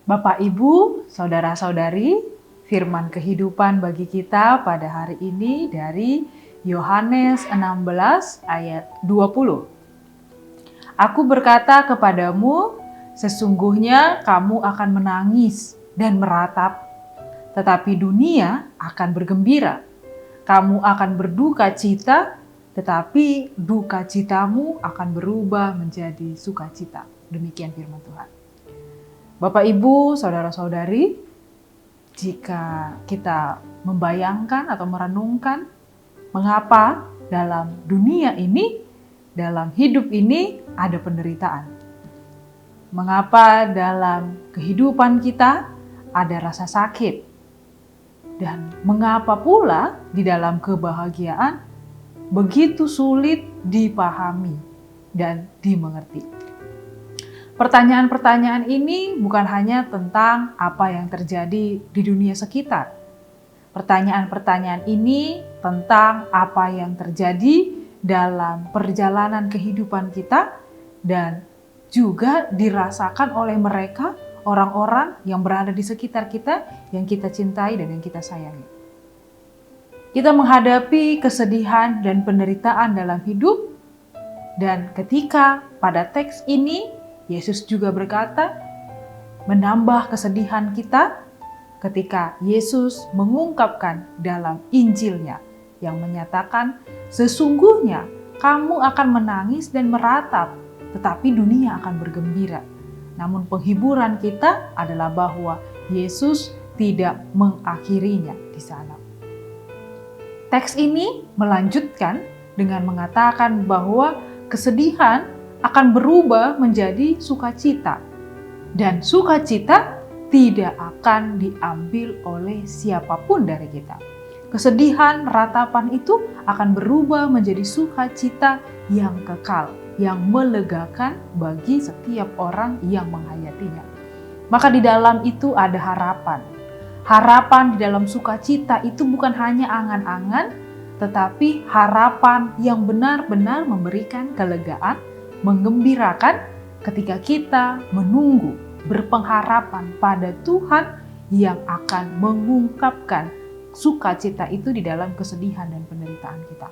Bapak, Ibu, Saudara-saudari, firman kehidupan bagi kita pada hari ini dari Yohanes 16 ayat 20. Aku berkata kepadamu, sesungguhnya kamu akan menangis dan meratap, tetapi dunia akan bergembira. Kamu akan berduka cita, tetapi duka citamu akan berubah menjadi sukacita. Demikian firman Tuhan. Bapak, Ibu, Saudara-saudari, jika kita membayangkan atau merenungkan mengapa dalam dunia ini, dalam hidup ini ada penderitaan. Mengapa dalam kehidupan kita ada rasa sakit. Dan mengapa pula di dalam kebahagiaan begitu sulit dipahami dan dimengerti. Pertanyaan-pertanyaan ini bukan hanya tentang apa yang terjadi di dunia sekitar. Pertanyaan-pertanyaan ini tentang apa yang terjadi dalam perjalanan kehidupan kita dan juga dirasakan oleh mereka, orang-orang yang berada di sekitar kita, yang kita cintai dan yang kita sayangi. Kita menghadapi kesedihan dan penderitaan dalam hidup, dan ketika pada teks ini Yesus juga berkata, menambah kesedihan kita ketika Yesus mengungkapkan dalam Injilnya yang menyatakan, sesungguhnya kamu akan menangis dan meratap, tetapi dunia akan bergembira. Namun penghiburan kita adalah bahwa Yesus tidak mengakhirinya di sana. Teks ini melanjutkan dengan mengatakan bahwa kesedihan akan berubah menjadi sukacita. Dan sukacita tidak akan diambil oleh siapapun dari kita. Kesedihan, ratapan itu akan berubah menjadi sukacita yang kekal, yang melegakan bagi setiap orang yang menghayatinya. Maka di dalam itu ada harapan. Harapan di dalam sukacita itu bukan hanya angan-angan, tetapi harapan yang benar-benar memberikan kelegaan, menggembirakan ketika kita menunggu, berpengharapan pada Tuhan yang akan mengungkapkan sukacita itu di dalam kesedihan dan penderitaan kita.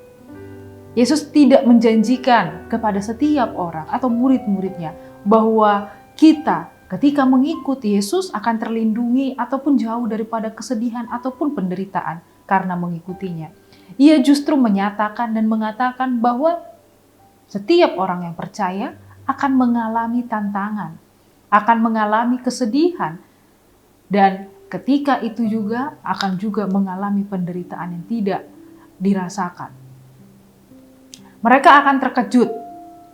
Yesus tidak menjanjikan kepada setiap orang atau murid-muridnya bahwa kita ketika mengikuti Yesus akan terlindungi ataupun jauh daripada kesedihan ataupun penderitaan karena mengikutinya. Ia justru menyatakan dan mengatakan bahwa setiap orang yang percaya akan mengalami tantangan, akan mengalami kesedihan, dan ketika itu juga akan juga mengalami penderitaan yang tidak dirasakan. Mereka akan terkejut,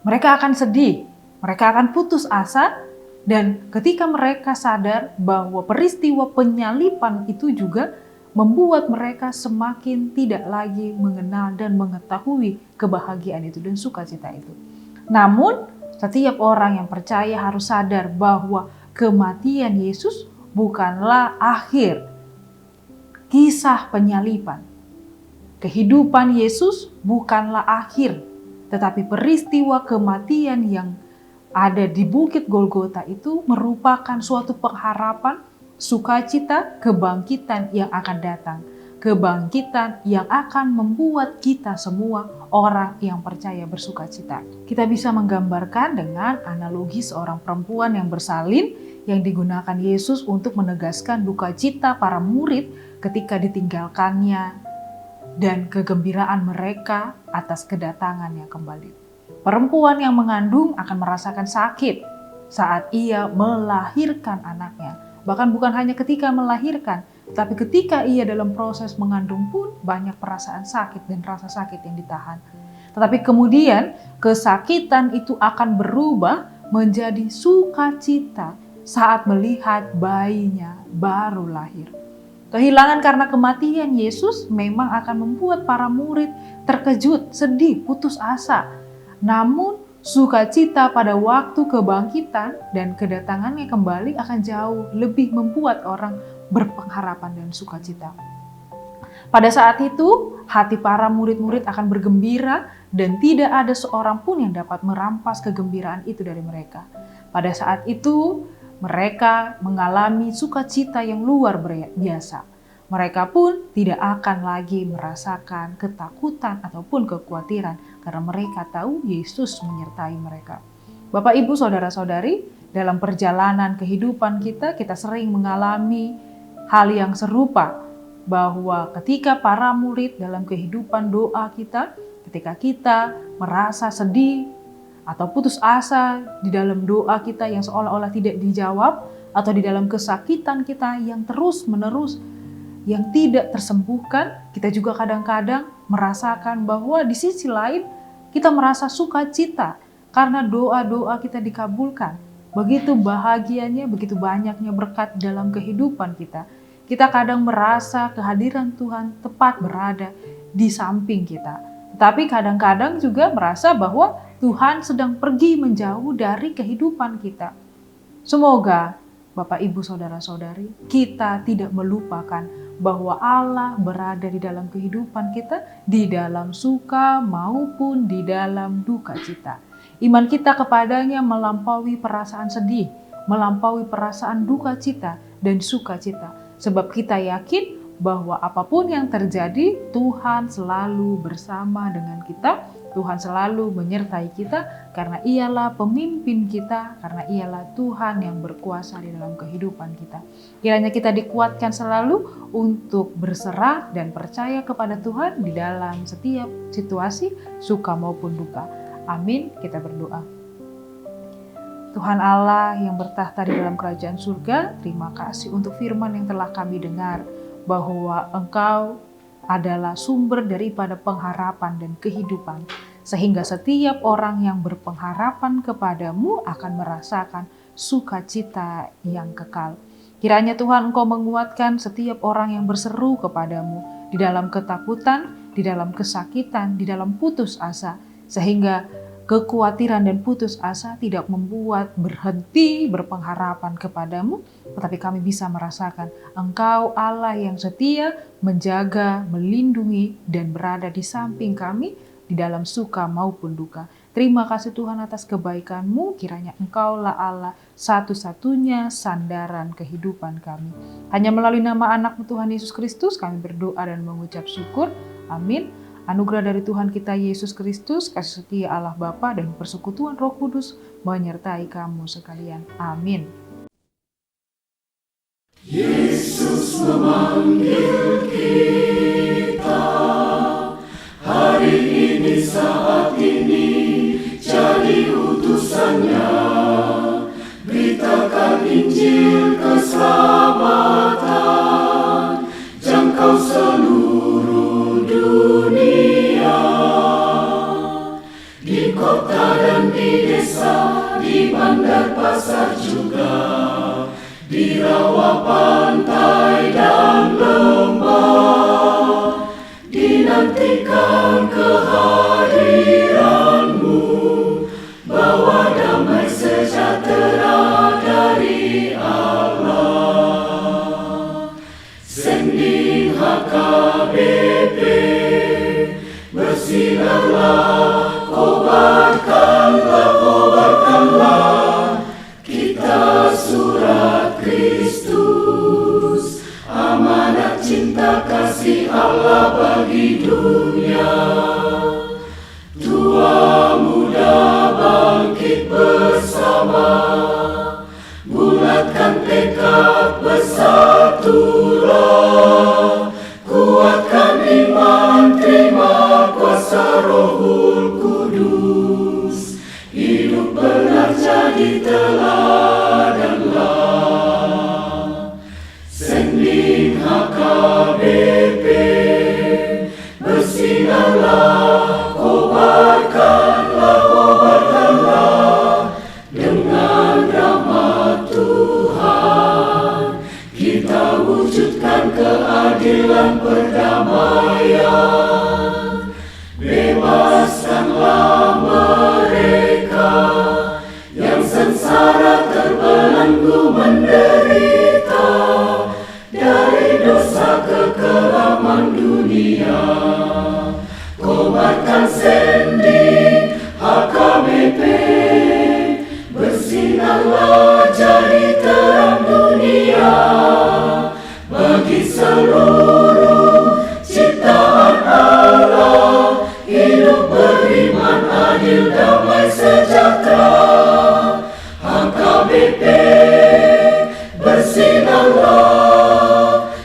mereka akan sedih, mereka akan putus asa, dan ketika mereka sadar bahwa peristiwa penyaliban itu juga membuat mereka semakin tidak lagi mengenal dan mengetahui kebahagiaan itu dan sukacita itu. Namun, setiap orang yang percaya harus sadar bahwa kematian Yesus bukanlah akhir kisah penyaliban. Kehidupan Yesus bukanlah akhir, tetapi peristiwa kematian yang ada di Bukit Golgota itu merupakan suatu pengharapan, sukacita, kebangkitan yang akan datang. Kebangkitan yang akan membuat kita semua orang yang percaya bersukacita. Kita bisa menggambarkan dengan analogi seorang perempuan yang bersalin yang digunakan Yesus untuk menegaskan duka cita para murid ketika ditinggalkannya dan kegembiraan mereka atas kedatangannya kembali. Perempuan yang mengandung akan merasakan sakit saat ia melahirkan anaknya. Bahkan bukan hanya ketika melahirkan, tapi ketika ia dalam proses mengandung pun banyak perasaan sakit dan rasa sakit yang ditahan. Tetapi kemudian kesakitan itu akan berubah menjadi sukacita saat melihat bayinya baru lahir. Kehilangan karena kematian Yesus memang akan membuat para murid terkejut, sedih, putus asa. Namun sukacita pada waktu kebangkitan dan kedatangannya kembali akan jauh lebih membuat orang berpengharapan dan sukacita. Pada saat itu, hati para murid-murid akan bergembira dan tidak ada seorang pun yang dapat merampas kegembiraan itu dari mereka. Pada saat itu, Mereka mengalami sukacita yang luar biasa. Mereka pun tidak akan lagi merasakan ketakutan ataupun kekhawatiran karena mereka tahu Yesus menyertai mereka. Bapak, Ibu, Saudara-saudari, dalam perjalanan kehidupan kita sering mengalami hal yang serupa, bahwa ketika para murid dalam kehidupan doa kita, ketika kita merasa sedih atau putus asa di dalam doa kita yang seolah-olah tidak dijawab, atau di dalam kesakitan kita yang terus-menerus, yang tidak tersembuhkan, kita juga kadang-kadang merasakan bahwa di sisi lain kita merasa sukacita karena doa-doa kita dikabulkan. Begitu bahagianya, begitu banyaknya berkat dalam kehidupan kita. Kita kadang merasa kehadiran Tuhan tepat berada di samping kita. Tetapi kadang-kadang juga merasa bahwa Tuhan sedang pergi menjauh dari kehidupan kita. Semoga Bapak, Ibu, Saudara-saudari, kita tidak melupakan bahwa Allah berada di dalam kehidupan kita, di dalam suka maupun di dalam duka cita. Iman kita kepadanya melampaui perasaan sedih, melampaui perasaan duka cita dan sukacita. Sebab kita yakin bahwa apapun yang terjadi, Tuhan selalu bersama dengan kita, Tuhan selalu menyertai kita, karena Ialah pemimpin kita, karena Ialah Tuhan yang berkuasa di dalam kehidupan kita. Kiranya kita dikuatkan selalu untuk berserah dan percaya kepada Tuhan di dalam setiap situasi, suka maupun duka. Amin, kita berdoa. Tuhan Allah yang bertahta di dalam kerajaan surga, terima kasih untuk firman yang telah kami dengar, bahwa Engkau adalah sumber daripada pengharapan dan kehidupan, sehingga setiap orang yang berpengharapan kepadamu akan merasakan sukacita yang kekal. Kiranya Tuhan Engkau menguatkan setiap orang yang berseru kepadamu di dalam ketakutan, di dalam kesakitan, di dalam putus asa, sehingga kekhawatiran dan putus asa tidak membuat berhenti berpengharapan kepadamu, tetapi kami bisa merasakan Engkau Allah yang setia, menjaga, melindungi, dan berada di samping kami di dalam suka maupun duka. Terima kasih Tuhan atas kebaikan-Mu, kiranya Engkaulah Allah satu-satunya sandaran kehidupan kami. Hanya melalui nama anak-Mu Tuhan Yesus Kristus kami berdoa dan mengucap syukur. Amin. Anugerah dari Tuhan kita Yesus Kristus, kasih setia Allah Bapa dan persekutuan Roh Kudus menyertai kamu sekalian. Amin. Yesus memanggil kita hari ini, saat ini, jadi utusannya. Beritakan Injil keselamatan, jangkau seluruh dunia. Di kota dan di desa, di bandar pasar juga, di rawa pantai dan lembah, dinantikan kehadiran-Mu, bawa damai sejahtera dari Allah. Sending HKBP, bersinarlah, kobarkanlah, kita surat Kristus, amanat cinta kasih Allah bagi dunia. Tua muda bangkit bersama, bulatkan tekad, bersatulah, kuatkan iman, terima kuasa Rohul Kudus, hidup benar jadi teladanlah. Sending HKBP, bersinarlah, kobarkanlah, dengan rahmat Tuhan kita wujudkan keadilan perdamaian. Bebaskanlah mereka yang sengsara adil, damai, sejahtera. HKBP bersinarlah,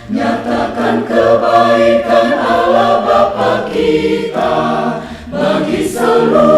nyatakan kebaikan Allah Bapa kita bagi seluruh